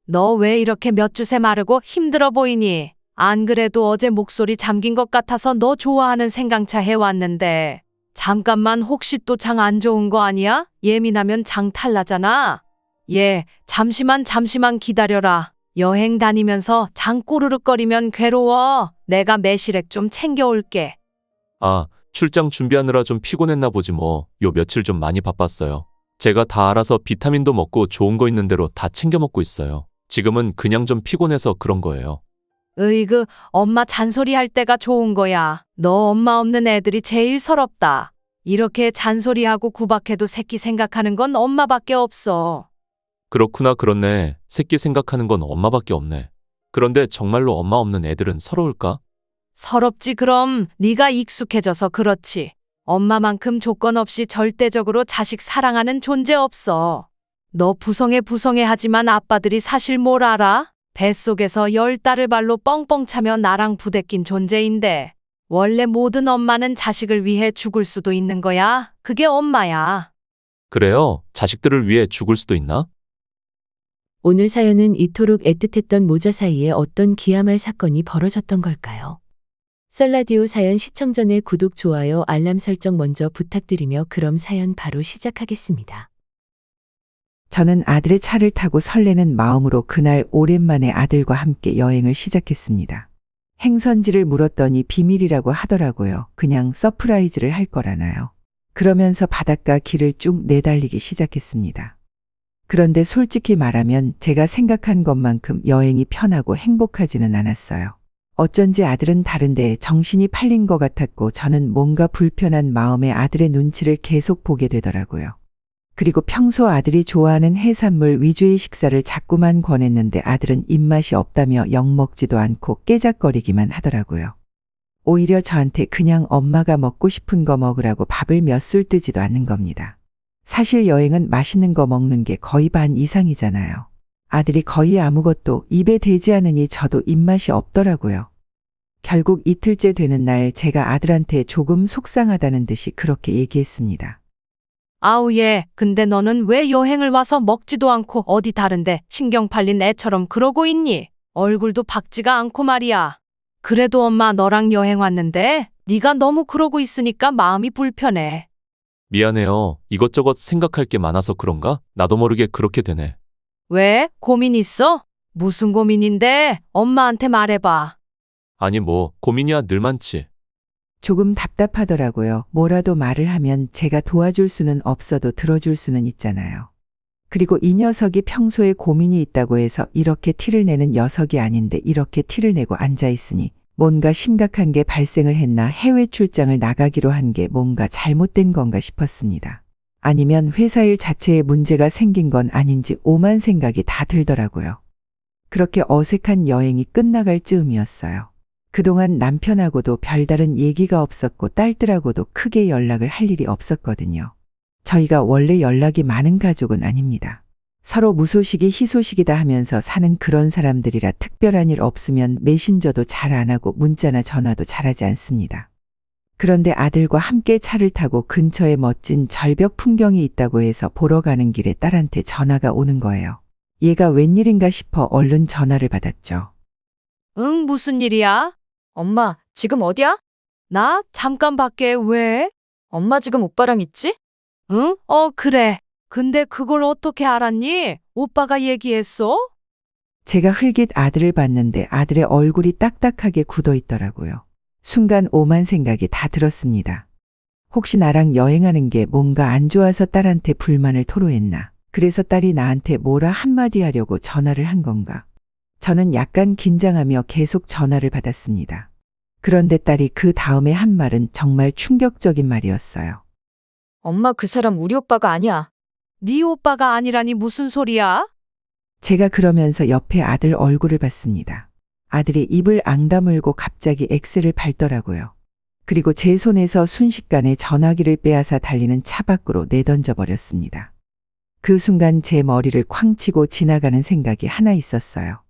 너 왜 이렇게 몇 주새 마르고 힘들어 보이니? 안 그래도 어제 목소리 잠긴 것 같아서 너 좋아하는 생강차 해왔는데. 잠깐만 혹시 또 장 안 좋은 거 아니야? 예민하면 장 탈나잖아. 예, 잠시만 기다려라. 여행 다니면서 장 꼬르륵거리면 괴로워. 내가 매실액 좀 챙겨올게. 아, 출장 준비하느라 좀 피곤했나 보지 뭐. 요 며칠 좀 많이 바빴어요. 제가 다 알아서 비타민도 먹고 좋은 거 있는 대로 다 챙겨 먹고 있어요. 지금은 그냥 좀 피곤해서 그런 거예요. 으이그, 엄마 잔소리 할 때가 좋은 거야. 너 엄마 없는 애들이 제일 서럽다. 이렇게 잔소리하고 구박해도 새끼 생각하는 건 엄마밖에 없어. 그렇구나, 그렇네. 새끼 생각하는 건 엄마밖에 없네. 그런데 정말로 엄마 없는 애들은 서러울까? 서럽지 그럼. 네가 익숙해져서 그렇지. 엄마만큼 조건 없이 절대적으로 자식 사랑하는 존재 없어. 너 부성애 하지만 아빠들이 사실 뭘 알아? 뱃속에서 10달을 발로 뻥뻥 차며 나랑 부대낀 존재인데. 원래 모든 엄마는 자식을 위해 죽을 수도 있는 거야. 그게 엄마야. 그래요? 자식들을 위해 죽을 수도 있나? 오늘 사연은 이토록 애틋했던 모자 사이에 어떤 기야말 사건이 벌어졌던 걸까요? 썰라디오 사연 시청 전에 구독, 좋아요, 알람 설정 먼저 부탁드리며 그럼 사연 바로 시작하겠습니다. 저는 아들의 차를 타고 설레는 마음으로 그날 오랜만에 아들과 함께 여행을 시작했습니다. 행선지를 물었더니 비밀이라고 하더라고요. 그냥 서프라이즈를 할 거라나요. 그러면서 바닷가 길을 쭉 내달리기 시작했습니다. 그런데 솔직히 말하면 제가 생각한 것만큼 여행이 편하고 행복하지는 않았어요. 어쩐지 아들은 다른데 정신이 팔린 것 같았고 저는 뭔가 불편한 마음에 아들의 눈치를 계속 보게 되더라고요. 그리고 평소 아들이 좋아하는 해산물 위주의 식사를 자꾸만 권했는데 아들은 입맛이 없다며 영 먹지도 않고 깨작거리기만 하더라고요. 오히려 저한테 그냥 엄마가 먹고 싶은 거 먹으라고 밥을 몇 술 뜨지도 않는 겁니다. 사실 여행은 맛있는 거 먹는 게 거의 반 이상이잖아요. 아들이 거의 아무것도 입에 대지 않으니 저도 입맛이 없더라고요. 결국 이틀째 되는 날 제가 아들한테 조금 속상하다는 듯이 그렇게 얘기했습니다. 아우 얘, 근데 너는 왜 여행을 와서 먹지도 않고 어디 다른데 신경 팔린 애처럼 그러고 있니? 얼굴도 밝지가 않고 말이야. 그래도 엄마 너랑 여행 왔는데 네가 너무 그러고 있으니까 마음이 불편해. 미안해요. 이것저것 생각할 게 많아서 그런가? 나도 모르게 그렇게 되네. 왜? 고민 있어? 무슨 고민인데? 엄마한테 말해봐. 아니 뭐 고민이야 늘 많지. 조금 답답하더라고요. 뭐라도 말을 하면 제가 도와줄 수는 없어도 들어줄 수는 있잖아요. 그리고 이 녀석이 평소에 고민이 있다고 해서 이렇게 티를 내는 녀석이 아닌데 이렇게 티를 내고 앉아 있으니 뭔가 심각한 게 발생을 했나, 해외 출장을 나가기로 한 게 뭔가 잘못된 건가 싶었습니다. 아니면 회사 일 자체에 문제가 생긴 건 아닌지 오만 생각이 다 들더라고요. 그렇게 어색한 여행이 끝나갈 즈음이었어요. 그동안 남편하고도 별다른 얘기가 없었고 딸들하고도 크게 연락을 할 일이 없었거든요. 저희가 원래 연락이 많은 가족은 아닙니다. 서로 무소식이 희소식이다 하면서 사는 그런 사람들이라 특별한 일 없으면 메신저도 잘 안 하고 문자나 전화도 잘하지 않습니다. 그런데 아들과 함께 차를 타고 근처에 멋진 절벽 풍경이 있다고 해서 보러 가는 길에 딸한테 전화가 오는 거예요. 얘가 웬일인가 싶어 얼른 전화를 받았죠. 응, 무슨 일이야? 엄마, 지금 어디야? 나 잠깐 밖에 왜? 엄마 지금 오빠랑 있지? 응? 그래. 근데 그걸 어떻게 알았니? 오빠가 얘기했어? 제가 흘깃 아들을 봤는데 아들의 얼굴이 딱딱하게 굳어 있더라고요. 순간 오만 생각이 다 들었습니다. 혹시 나랑 여행하는 게 뭔가 안 좋아서 딸한테 불만을 토로했나? 그래서 딸이 나한테 뭐라 한마디 하려고 전화를 한 건가? 저는 약간 긴장하며 계속 전화를 받았습니다. 그런데 딸이 그 다음에 한 말은 정말 충격적인 말이었어요. 엄마 그 사람 우리 오빠가 아니야. 네 오빠가 아니라니 무슨 소리야? 제가 그러면서 옆에 아들 얼굴을 봤습니다. 아들이 입을 앙다물고 갑자기 엑셀을 밟더라고요. 그리고 제 손에서 순식간에 전화기를 빼앗아 달리는 차 밖으로 내던져 버렸습니다. 그 순간 제 머리를 쾅 치고 지나가는 생각이 하나 있었어요.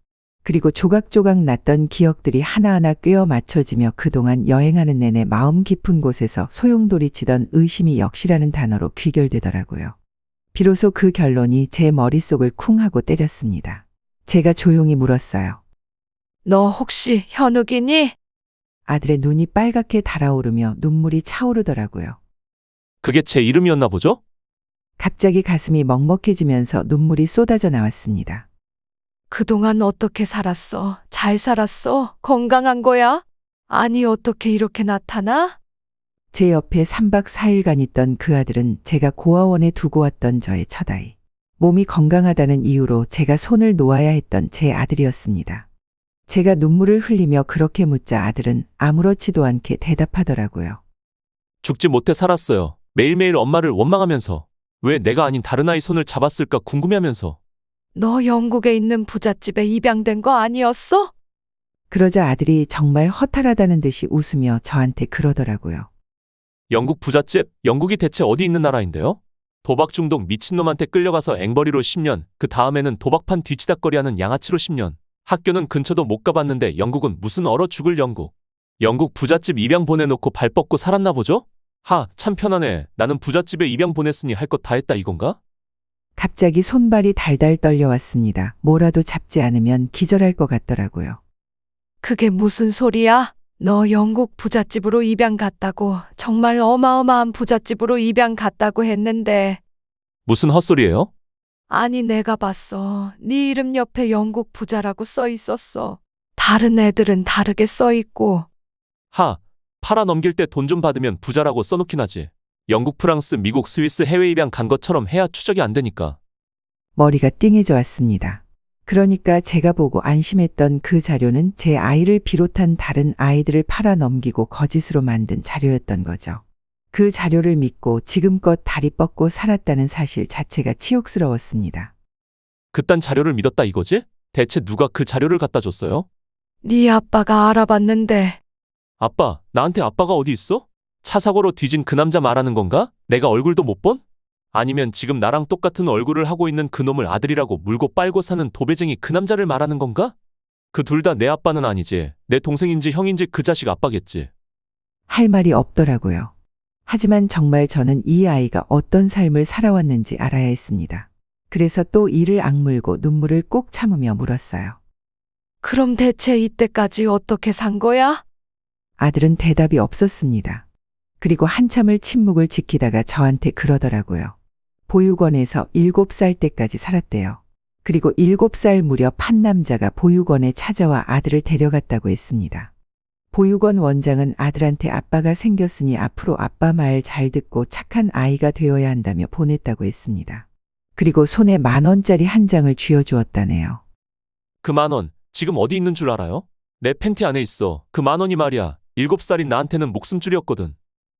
그리고 조각조각 났던 기억들이 하나하나 꿰어 맞춰지며 그동안 여행하는 내내 마음 깊은 곳에서 소용돌이치던 의심이 역시라는 단어로 귀결되더라고요. 비로소 그 결론이 제 머릿속을 쿵 하고 때렸습니다. 제가 조용히 물었어요. 너 혹시 현욱이니? 아들의 눈이 빨갛게 달아오르며 눈물이 차오르더라고요. 그게 제 이름이었나 보죠? 갑자기 가슴이 먹먹해지면서 눈물이 쏟아져 나왔습니다. 그동안 어떻게 살았어? 잘 살았어? 건강한 거야? 아니, 어떻게 이렇게 나타나? 제 옆에 3박 4일간 있던 그 아들은 제가 고아원에 두고 왔던 저의 첫 아이. 몸이 건강하다는 이유로 제가 손을 놓아야 했던 제 아들이었습니다. 제가 눈물을 흘리며 그렇게 묻자 아들은 아무렇지도 않게 대답하더라고요. 죽지 못해 살았어요. 매일매일 엄마를 원망하면서. 왜 내가 아닌 다른 아이 손을 잡았을까 궁금해하면서. 너 영국에 있는 부잣집에 입양된 거 아니었어? 그러자 아들이 정말 허탈하다는 듯이 웃으며 저한테 그러더라고요. 영국 부잣집, 영국이 대체 어디 있는 나라인데요? 도박 중독 미친놈한테 끌려가서 앵벌이로 10년, 그 다음에는 도박판 뒤치다꺼리하는 양아치로 10년. 학교는 근처도 못 가봤는데 영국은 무슨 얼어 죽을 영국. 영국 부잣집 입양 보내놓고 발 뻗고 살았나 보죠? 참 편하네. 나는 부잣집에 입양 보냈으니 할 것 다 했다 이건가? 갑자기 손발이 달달 떨려왔습니다. 뭐라도 잡지 않으면 기절할 것 같더라고요. 그게 무슨 소리야? 너 영국 부잣집으로 입양 갔다고, 정말 어마어마한 부잣집으로 입양 갔다고 했는데. 무슨 헛소리예요? 아니, 내가 봤어. 네 이름 옆에 영국 부자라고 써 있었어. 다른 애들은 다르게 써 있고. 팔아 넘길 때 돈 좀 받으면 부자라고 써놓긴 하지. 영국, 프랑스, 미국, 스위스 해외 입양 간 것처럼 해야 추적이 안 되니까. 머리가 띵해져 왔습니다. 그러니까 제가 보고 안심했던 그 자료는 제 아이를 비롯한 다른 아이들을 팔아 넘기고 거짓으로 만든 자료였던 거죠. 그 자료를 믿고 지금껏 다리 뻗고 살았다는 사실 자체가 치욕스러웠습니다. 그딴 자료를 믿었다 이거지? 대체 누가 그 자료를 갖다 줬어요? 네 아빠가 알아봤는데. 아빠, 나한테 아빠가 어디 있어? 차 사고로 뒤진 그 남자 말하는 건가? 내가 얼굴도 못 본? 아니면 지금 나랑 똑같은 얼굴을 하고 있는 그놈을 아들이라고 물고 빨고 사는 도배쟁이 그 남자를 말하는 건가? 그 둘 다 내 아빠는 아니지. 내 동생인지 형인지 그 자식 아빠겠지. 할 말이 없더라고요. 하지만 정말 저는 이 아이가 어떤 삶을 살아왔는지 알아야 했습니다. 그래서 또 이를 악물고 눈물을 꾹 참으며 물었어요. 그럼 대체 이때까지 어떻게 산 거야? 아들은 대답이 없었습니다. 그리고 한참을 침묵을 지키다가 저한테 그러더라고요. 보육원에서 7살 때까지 살았대요. 그리고 7살 무렵 한 남자가 보육원에 찾아와 아들을 데려갔다고 했습니다. 보육원 원장은 아들한테 아빠가 생겼으니 앞으로 아빠 말 잘 듣고 착한 아이가 되어야 한다며 보냈다고 했습니다. 그리고 손에 10,000원짜리 한 장을 쥐어주었다네요. 그 10,000원, 지금 어디 있는 줄 알아요? 내 팬티 안에 있어. 그 10,000원이 말이야. 7살인 나한테는 목숨줄이었거든.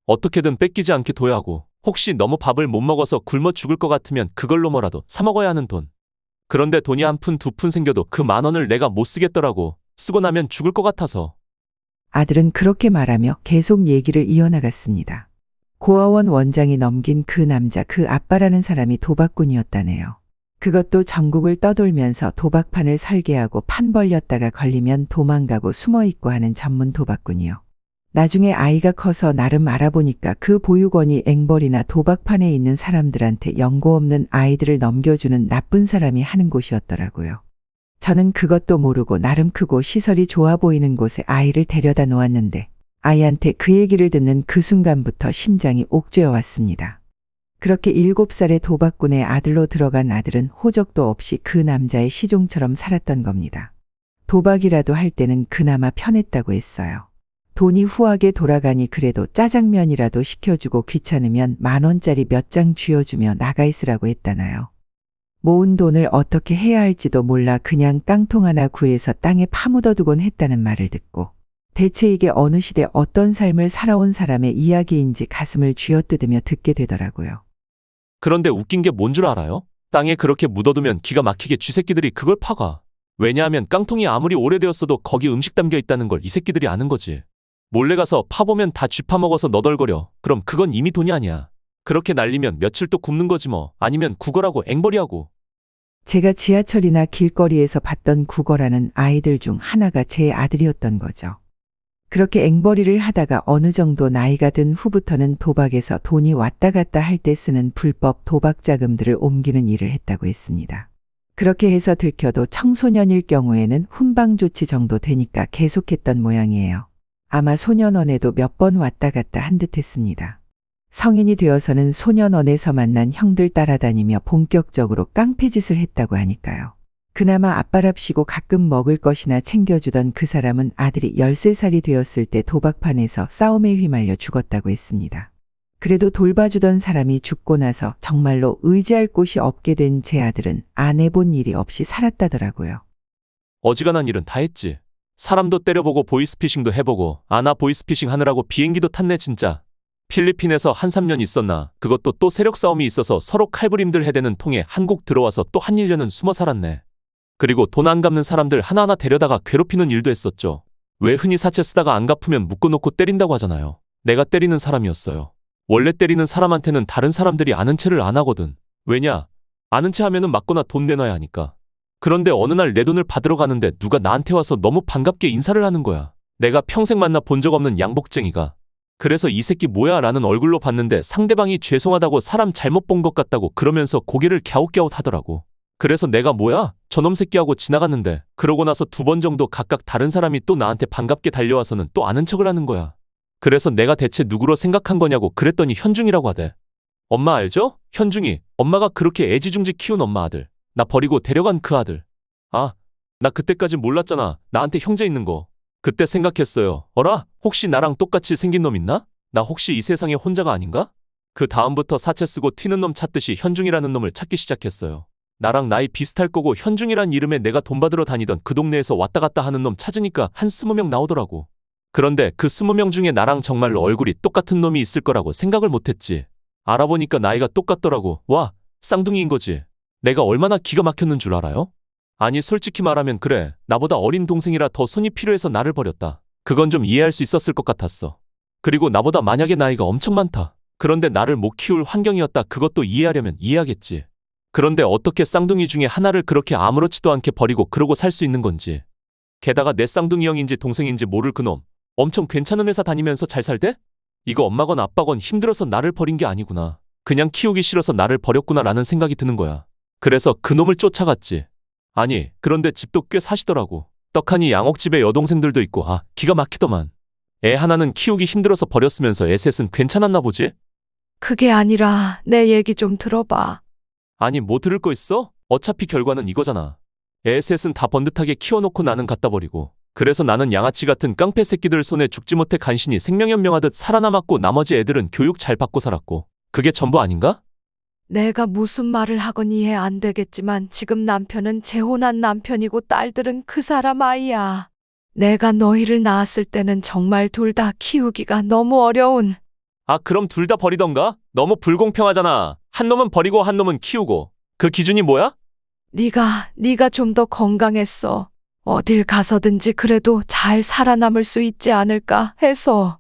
어떻게든 뺏기지 않게 둬야 하고, 혹시 너무 밥을 못 먹어서 굶어 죽을 것 같으면 그걸로 뭐라도 사 먹어야 하는 돈. 그런데 돈이 1푼 2푼 생겨도 그 10,000원을 내가 못 쓰겠더라고. 쓰고 나면 죽을 것 같아서. 아들은 그렇게 말하며 계속 얘기를 이어나갔습니다. 고아원 원장이 넘긴 그 남자, 그 아빠라는 사람이 도박꾼이었다네요. 그것도 전국을 떠돌면서 도박판을 설계하고 판 벌렸다가 걸리면 도망가고 숨어있고 하는 전문 도박꾼이요. 나중에 아이가 커서 나름 알아보니까 그 보육원이 앵벌이나 도박판에 있는 사람들한테 연고 없는 아이들을 넘겨주는 나쁜 사람이 하는 곳이었더라고요. 저는 그것도 모르고 나름 크고 시설이 좋아 보이는 곳에 아이를 데려다 놓았는데 아이한테 그 얘기를 듣는 그 순간부터 심장이 옥죄어 왔습니다. 그렇게 7살의 도박꾼의 아들로 들어간 아들은 호적도 없이 그 남자의 시종처럼 살았던 겁니다. 도박이라도 할 때는 그나마 편했다고 했어요. 돈이 후하게 돌아가니 그래도 짜장면이라도 시켜주고 귀찮으면 10,000원짜리 몇 장 쥐어주며 나가 있으라고 했다나요. 모은 돈을 어떻게 해야 할지도 몰라 그냥 깡통 하나 구해서 땅에 파묻어두곤 했다는 말을 듣고 대체 이게 어느 시대 어떤 삶을 살아온 사람의 이야기인지 가슴을 쥐어뜯으며 듣게 되더라고요. 그런데 웃긴 게 뭔 줄 알아요? 땅에 그렇게 묻어두면 기가 막히게 쥐새끼들이 그걸 파가. 왜냐하면 깡통이 아무리 오래되었어도 거기 음식 담겨 있다는 걸 이 새끼들이 아는 거지. 몰래 가서 파보면 다 쥐 파먹어서 너덜거려. 그럼 그건 이미 돈이 아니야. 그렇게 날리면 며칠 또 굶는 거지 뭐. 아니면 구걸하고 앵벌이하고. 제가 지하철이나 길거리에서 봤던 구걸하는 아이들 중 하나가 제 아들이었던 거죠. 그렇게 앵벌이를 하다가 어느 정도 나이가 든 후부터는 도박에서 돈이 왔다 갔다 할 때 쓰는 불법 도박 자금들을 옮기는 일을 했다고 했습니다. 그렇게 해서 들켜도 청소년일 경우에는 훈방 조치 정도 되니까 계속했던 모양이에요. 아마 소년원에도 몇 번 왔다 갔다 한 듯 했습니다. 성인이 되어서는 소년원에서 만난 형들 따라다니며 본격적으로 깡패짓을 했다고 하니까요. 그나마 아빠랍시고 가끔 먹을 것이나 챙겨주던 그 사람은 아들이 13살이 되었을 때 도박판에서 싸움에 휘말려 죽었다고 했습니다. 그래도 돌봐주던 사람이 죽고 나서 정말로 의지할 곳이 없게 된 제 아들은 안 해본 일이 없이 살았다더라고요. 어지간한 일은 다 했지. 사람도 때려보고 보이스피싱도 해보고 아나 보이스피싱 하느라고 비행기도 탔네 진짜. 필리핀에서 한 3년 있었나. 그것도 또 세력 싸움이 있어서 서로 칼부림들 해대는 통에 한국 들어와서 또 한 1년은 숨어 살았네. 그리고 돈 안 갚는 사람들 하나하나 데려다가 괴롭히는 일도 했었죠. 왜 흔히 사채 쓰다가 안 갚으면 묶어놓고 때린다고 하잖아요. 내가 때리는 사람이었어요. 원래 때리는 사람한테는 다른 사람들이 아는 체를 안 하거든. 왜냐? 아는 체 하면은 맞거나 돈 내놔야 하니까. 그런데 어느 날 내 돈을 받으러 가는데 누가 나한테 와서 너무 반갑게 인사를 하는 거야. 내가 평생 만나 본 적 없는 양복쟁이가. 그래서 이 새끼 뭐야 라는 얼굴로 봤는데 상대방이 죄송하다고 사람 잘못 본 것 같다고 그러면서 고개를 갸웃갸웃 하더라고. 그래서 내가 뭐야? 저놈 새끼하고 지나갔는데 그러고 나서 2번 정도 각각 다른 사람이 또 나한테 반갑게 달려와서는 또 아는 척을 하는 거야. 그래서 내가 대체 누구로 생각한 거냐고 그랬더니 현중이라고 하대. 엄마 알죠? 현중이. 엄마가 그렇게 애지중지 키운 엄마 아들. 나 버리고 데려간 그 아들. 아, 나 그때까지 몰랐잖아. 나한테 형제 있는 거. 그때 생각했어요. 어라? 혹시 나랑 똑같이 생긴 놈 있나? 나 혹시 이 세상에 혼자가 아닌가? 그 다음부터 사채 쓰고 튀는 놈 찾듯이 현중이라는 놈을 찾기 시작했어요. 나랑 나이 비슷할 거고 현중이란 이름에 내가 돈 받으러 다니던 그 동네에서 왔다 갔다 하는 놈 찾으니까 한 20명 나오더라고. 그런데 그 20명 중에 나랑 정말로 얼굴이 똑같은 놈이 있을 거라고 생각을 못했지. 알아보니까 나이가 똑같더라고. 와, 쌍둥이인 거지. 내가 얼마나 기가 막혔는 줄 알아요? 아니 솔직히 말하면 그래. 나보다 어린 동생이라 더 손이 필요해서 나를 버렸다. 그건 좀 이해할 수 있었을 것 같았어. 그리고 나보다 만약에 나이가 엄청 많다. 그런데 나를 못 키울 환경이었다. 그것도 이해하려면 이해하겠지. 그런데 어떻게 쌍둥이 중에 하나를 그렇게 아무렇지도 않게 버리고 그러고 살 수 있는 건지. 게다가 내 쌍둥이 형인지 동생인지 모를 그놈. 엄청 괜찮은 회사 다니면서 잘 살대? 이거 엄마건 아빠건 힘들어서 나를 버린 게 아니구나. 그냥 키우기 싫어서 나를 버렸구나라는 생각이 드는 거야. 그래서 그놈을 쫓아갔지. 아니, 그런데 집도 꽤 사시더라고. 떡하니 양옥집에 여동생들도 있고 기가 막히더만. 애 하나는 키우기 힘들어서 버렸으면서 애 셋은 괜찮았나 보지? 그게 아니라 내 얘기 좀 들어봐. 아니 뭐 들을 거 있어? 어차피 결과는 이거잖아. 애 셋은 다 번듯하게 키워놓고 나는 갖다 버리고. 그래서 나는 양아치 같은 깡패 새끼들 손에 죽지 못해 간신히 생명연명하듯 살아남았고 나머지 애들은 교육 잘 받고 살았고. 그게 전부 아닌가? 내가 무슨 말을 하건 이해 안 되겠지만 지금 남편은 재혼한 남편이고 딸들은 그 사람 아이야. 내가 너희를 낳았을 때는 정말 둘 다 키우기가 너무 어려운. 그럼 둘 다 버리던가? 너무 불공평하잖아. 한 놈은 버리고 한 놈은 키우고. 그 기준이 뭐야? 네가 좀 더 건강했어. 어딜 가서든지 그래도 잘 살아남을 수 있지 않을까 해서.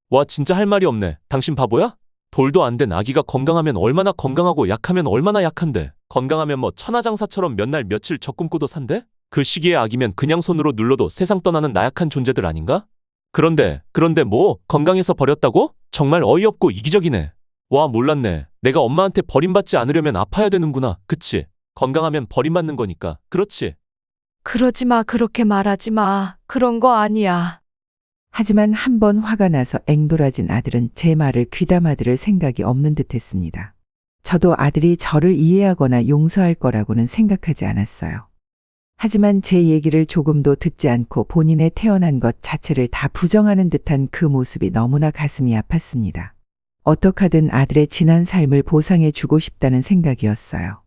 와 진짜 할 말이 없네. 당신 바보야? 돌도 안 된 아기가 건강하면 얼마나 건강하고 약하면 얼마나 약한데. 건강하면 뭐 천하장사처럼 몇 날 며칠 젖 굶고도 산대? 그 시기에 아기면 그냥 손으로 눌러도 세상 떠나는 나약한 존재들 아닌가? 그런데 뭐 건강해서 버렸다고? 정말 어이없고 이기적이네. 와 몰랐네. 내가 엄마한테 버림받지 않으려면 아파야 되는구나. 그치? 건강하면 버림받는 거니까. 그렇지? 그러지 마, 그렇게 말하지 마. 그런 거 아니야. 하지만 한 번 화가 나서 앵돌아진 아들은 제 말을 귀담아 들을 생각이 없는 듯 했습니다. 저도 아들이 저를 이해하거나 용서할 거라고는 생각하지 않았어요. 하지만 제 얘기를 조금도 듣지 않고 본인의 태어난 것 자체를 다 부정하는 듯한 그 모습이 너무나 가슴이 아팠습니다. 어떡하든 아들의 지난 삶을 보상해 주고 싶다는 생각이었어요.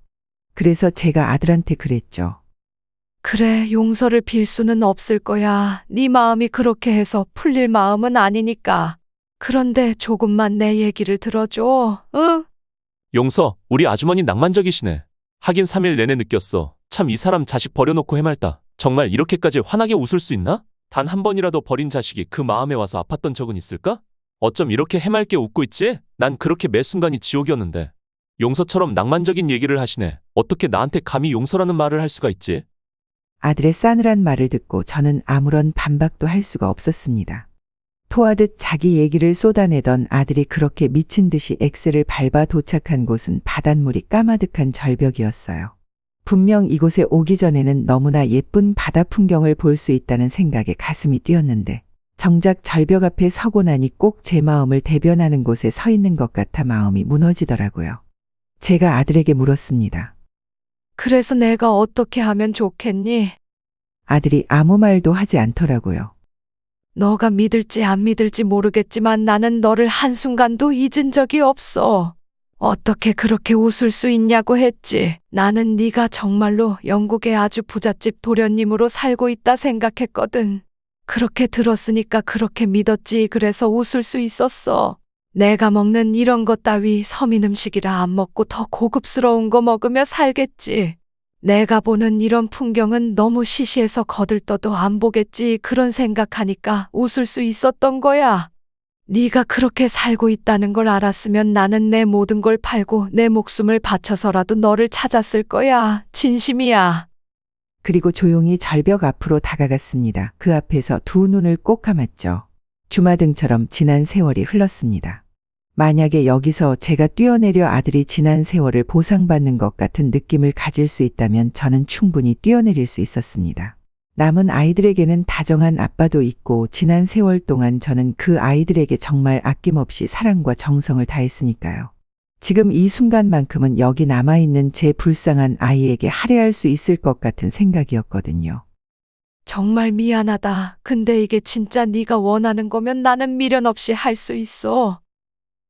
그래서 제가 아들한테 그랬죠. 그래, 용서를 빌 수는 없을 거야. 네 마음이 그렇게 해서 풀릴 마음은 아니니까. 그런데 조금만 내 얘기를 들어줘. 응? 용서, 우리 아주머니 낭만적이시네. 하긴 3일 내내 느꼈어. 참 이 사람 자식 버려놓고 해맑다. 정말 이렇게까지 환하게 웃을 수 있나? 단 한 번이라도 버린 자식이 그 마음에 와서 아팠던 적은 있을까? 어쩜 이렇게 해맑게 웃고 있지? 난 그렇게 매 순간이 지옥이었는데. 용서처럼 낭만적인 얘기를 하시네. 어떻게 나한테 감히 용서라는 말을 할 수가 있지? 아들의 싸늘한 말을 듣고 저는 아무런 반박도 할 수가 없었습니다. 토하듯 자기 얘기를 쏟아내던 아들이 그렇게 미친 듯이 엑셀을 밟아 도착한 곳은 바닷물이 까마득한 절벽이었어요. 분명 이곳에 오기 전에는 너무나 예쁜 바다 풍경을 볼 수 있다는 생각에 가슴이 뛰었는데 정작 절벽 앞에 서고 나니 꼭 제 마음을 대변하는 곳에 서 있는 것 같아 마음이 무너지더라고요. 제가 아들에게 물었습니다. 그래서 내가 어떻게 하면 좋겠니? 아들이 아무 말도 하지 않더라고요. 너가 믿을지 안 믿을지 모르겠지만 나는 너를 한순간도 잊은 적이 없어. 어떻게 그렇게 웃을 수 있냐고 했지. 나는 네가 정말로 영국의 아주 부잣집 도련님으로 살고 있다 생각했거든. 그렇게 들었으니까 그렇게 믿었지. 그래서 웃을 수 있었어. 내가 먹는 이런 것 따위 서민 음식이라 안 먹고 더 고급스러운 거 먹으며 살겠지. 내가 보는 이런 풍경은 너무 시시해서 거들떠도 안 보겠지. 그런 생각하니까 웃을 수 있었던 거야. 네가 그렇게 살고 있다는 걸 알았으면 나는 내 모든 걸 팔고 내 목숨을 바쳐서라도 너를 찾았을 거야. 진심이야. 그리고 조용히 절벽 앞으로 다가갔습니다. 그 앞에서 두 눈을 꼭 감았죠. 주마등처럼 지난 세월이 흘렀습니다. 만약에 여기서 제가 뛰어내려 아들이 지난 세월을 보상받는 것 같은 느낌을 가질 수 있다면 저는 충분히 뛰어내릴 수 있었습니다. 남은 아이들에게는 다정한 아빠도 있고 지난 세월 동안 저는 그 아이들에게 정말 아낌없이 사랑과 정성을 다했으니까요. 지금 이 순간만큼은 여기 남아있는 제 불쌍한 아이에게 할애할 수 있을 것 같은 생각이었거든요. 정말 미안하다. 근데 이게 진짜 네가 원하는 거면 나는 미련 없이 할 수 있어.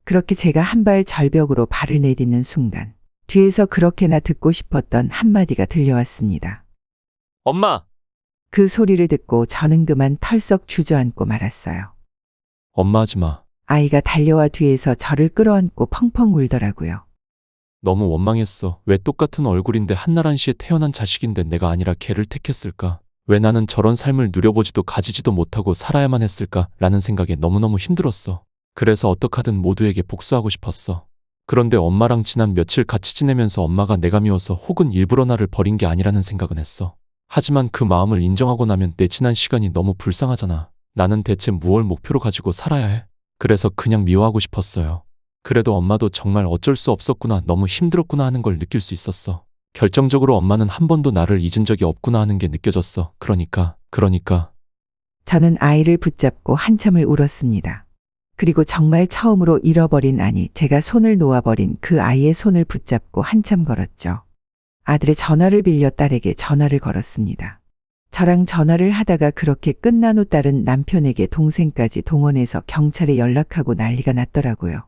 그렇게 제가 한 발 절벽으로 발을 내딛는 순간 뒤에서 그렇게나 듣고 싶었던 한마디가 들려왔습니다. 엄마! 그 소리를 듣고 저는 그만 털썩 주저앉고 말았어요. 엄마 하지 마. 아이가 달려와 뒤에서 저를 끌어안고 펑펑 울더라고요. 너무 원망했어. 왜 똑같은 얼굴인데 한나란 씨에 태어난 자식인데 내가 아니라 걔를 택했을까? 왜 나는 저런 삶을 누려보지도 가지지도 못하고 살아야만 했을까? 라는 생각에 너무너무 힘들었어. 그래서 어떡하든 모두에게 복수하고 싶었어. 그런데 엄마랑 지난 며칠 같이 지내면서 엄마가 내가 미워서 혹은 일부러 나를 버린 게 아니라는 생각은 했어. 하지만 그 마음을 인정하고 나면 내 지난 시간이 너무 불쌍하잖아. 나는 대체 무엇을 목표로 가지고 살아야 해? 그래서 그냥 미워하고 싶었어요. 그래도 엄마도 정말 어쩔 수 없었구나, 너무 힘들었구나 하는 걸 느낄 수 있었어. 결정적으로 엄마는 한 번도 나를 잊은 적이 없구나 하는 게 느껴졌어. 그러니까. 저는 아이를 붙잡고 한참을 울었습니다. 그리고 정말 처음으로 잃어버린, 아니 제가 손을 놓아버린 그 아이의 손을 붙잡고 한참 걸었죠. 아들의 전화를 빌려 딸에게 전화를 걸었습니다. 저랑 전화를 하다가 그렇게 끝난 후 딸은 남편에게 동생까지 동원해서 경찰에 연락하고 난리가 났더라고요.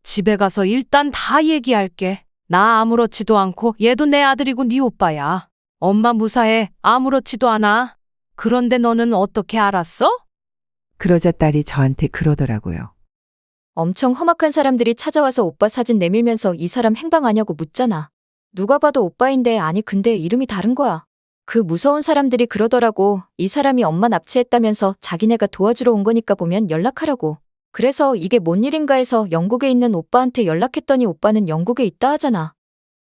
집에 가서 일단 다 얘기할게. 나 아무렇지도 않고 얘도 내 아들이고 네 오빠야. 엄마 무사해. 아무렇지도 않아. 그런데 너는 어떻게 알았어? 그러자 딸이 저한테 그러더라고요. 엄청 험악한 사람들이 찾아와서 오빠 사진 내밀면서 이 사람 행방 아냐고 묻잖아. 누가 봐도 오빠인데 아니 근데 이름이 다른 거야. 그 무서운 사람들이 그러더라고. 이 사람이 엄마 납치했다면서 자기네가 도와주러 온 거니까 보면 연락하라고. 그래서 이게 뭔 일인가 해서 영국에 있는 오빠한테 연락했더니 오빠는 영국에 있다 하잖아.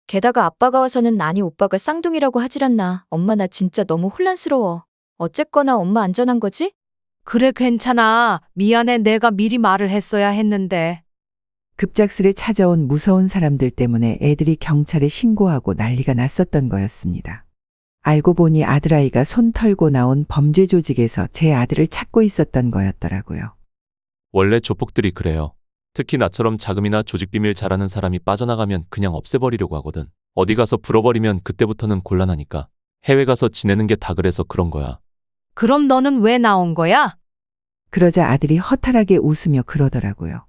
게다가 아빠가 와서는 아니 오빠가 쌍둥이라고 하질 않나. 엄마 나 진짜 너무 혼란스러워. 어쨌거나 엄마 안전한 거지? 그래 괜찮아. 미안해. 내가 미리 말을 했어야 했는데. 급작스레 찾아온 무서운 사람들 때문에 애들이 경찰에 신고하고 난리가 났었던 거였습니다. 알고 보니 아들아이가 손 털고 나온 범죄 조직에서 제 아들을 찾고 있었던 거였더라고요. 원래 조폭들이 그래요. 특히 나처럼 자금이나 조직 비밀 잘하는 사람이 빠져나가면 그냥 없애버리려고 하거든. 어디 가서 불어버리면 그때부터는 곤란하니까. 해외 가서 지내는 게 다 그래서 그런 거야. 그럼 너는 왜 나온 거야? 그러자 아들이 허탈하게 웃으며 그러더라고요.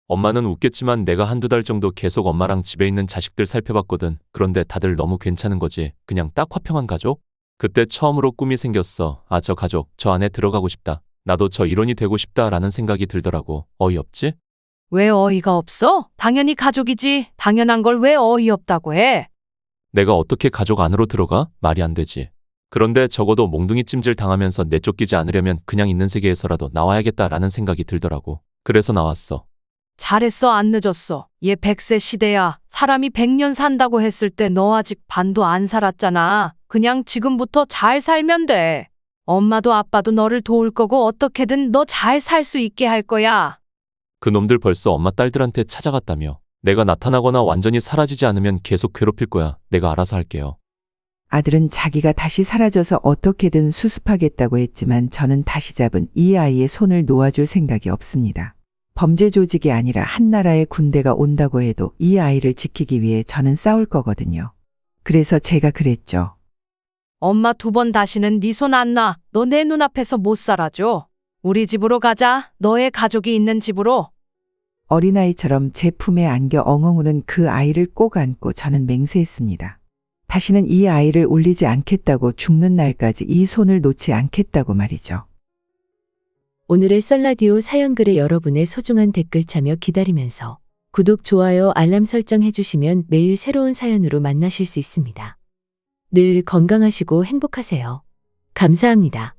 엄마는 웃겠지만 내가 한두 달 정도 계속 엄마랑 집에 있는 자식들 살펴봤거든. 그런데 다들 너무 괜찮은 거지. 그냥 딱 화평한 가족? 그때 처음으로 꿈이 생겼어. 아, 저 가족, 저 안에 들어가고 싶다. 나도 저 일원이 되고 싶다라는 생각이 들더라고. 어이없지? 왜 어이가 없어? 당연히 가족이지. 당연한 걸 왜 어이없다고 해? 내가 어떻게 가족 안으로 들어가? 말이 안 되지. 그런데 적어도 몽둥이 찜질 당하면서 내쫓기지 않으려면 그냥 있는 세계에서라도 나와야겠다라는 생각이 들더라고. 그래서 나왔어. 잘했어. 안 늦었어. 얘 100세 시대야. 사람이 100년 산다고 했을 때 너 아직 반도 안 살았잖아. 그냥 지금부터 잘 살면 돼. 엄마도 아빠도 너를 도울 거고 어떻게든 너 잘 살 수 있게 할 거야. 그 놈들 벌써 엄마 딸들한테 찾아갔다며. 내가 나타나거나 완전히 사라지지 않으면 계속 괴롭힐 거야. 내가 알아서 할게요. 아들은 자기가 다시 사라져서 어떻게든 수습하겠다고 했지만 저는 다시 잡은 이 아이의 손을 놓아줄 생각이 없습니다. 범죄 조직이 아니라 한 나라의 군대가 온다고 해도 이 아이를 지키기 위해 저는 싸울 거거든요. 그래서 제가 그랬죠. 엄마 2번 다시는 네 손 안 놔. 너 내 눈앞에서 못 살아줘. 우리 집으로 가자. 너의 가족이 있는 집으로. 어린아이처럼 제 품에 안겨 엉엉 우는 그 아이를 꼭 안고 저는 맹세했습니다. 다시는 이 아이를 울리지 않겠다고, 죽는 날까지 이 손을 놓지 않겠다고 말이죠. 오늘의 썰라디오 사연글에 여러분의 소중한 댓글 참여 기다리면서 구독, 좋아요, 알람 설정 해주시면 매일 새로운 사연으로 만나실 수 있습니다. 늘 건강하시고 행복하세요. 감사합니다.